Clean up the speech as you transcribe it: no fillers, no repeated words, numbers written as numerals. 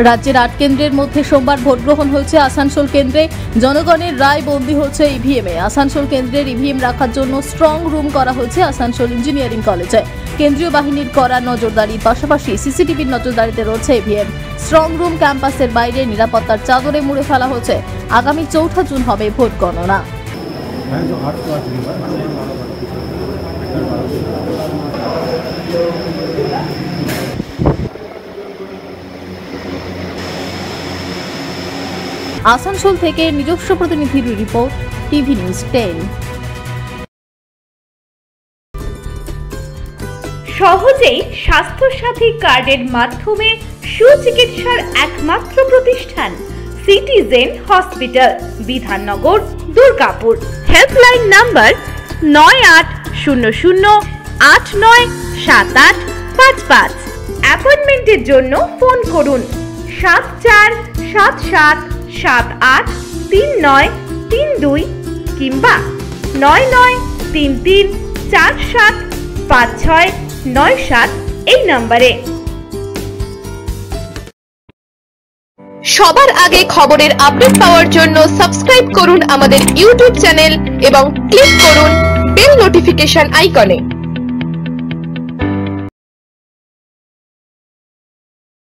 রাজ্যের ৮ কেন্দ্রের মধ্যে সোমবার ভোট গ্রহণ হয়েছে আসানসোল কেন্দ্রে। জনগণের রায় বন্দী হচ্ছে ইভিএমে। আসানসোল কেন্দ্রের ইভিএম রাখার জন্য স্ট্রং রুম করা হয়েছে আসানসোল ইঞ্জিনিয়ারিং কলেজে। কেন্দ্রীয় বাহিনীর করা নজরদারির পাশাপাশি সিসিটিভির নজরদারিতে রয়েছে ইভিএম। স্ট্রং রুম ক্যাম্পাসের বাইরে নিরাপত্তার চাদরে মুড়ে ফেলা হয়েছে। আগামী ৪ জুন হবে ভোট গণনা। আসানসোল থেকে নিজস্ব প্রতিনিধির রিপোর্ট, টিভি নিউজ 10। সহজেই স্বাস্থ্যসাথী কার্ডের মাধ্যমে সুচিকিৎসার একমাত্র প্রতিষ্ঠান citizen hospital, Bidhannagar, Durgapur. Helpline number 9800897855। অ্যাপয়েন্টমেন্টের জন্য ফোন করুন 7477783932 কিংবা 9933475697 এই নম্বরে। সবার আগে খবরের আপডেট পাওয়ার জন্য সাবস্ক্রাইব করুন আমাদের ইউটিউব চ্যানেল এবং ক্লিক করুন বেল নোটিফিকেশন আইকনে।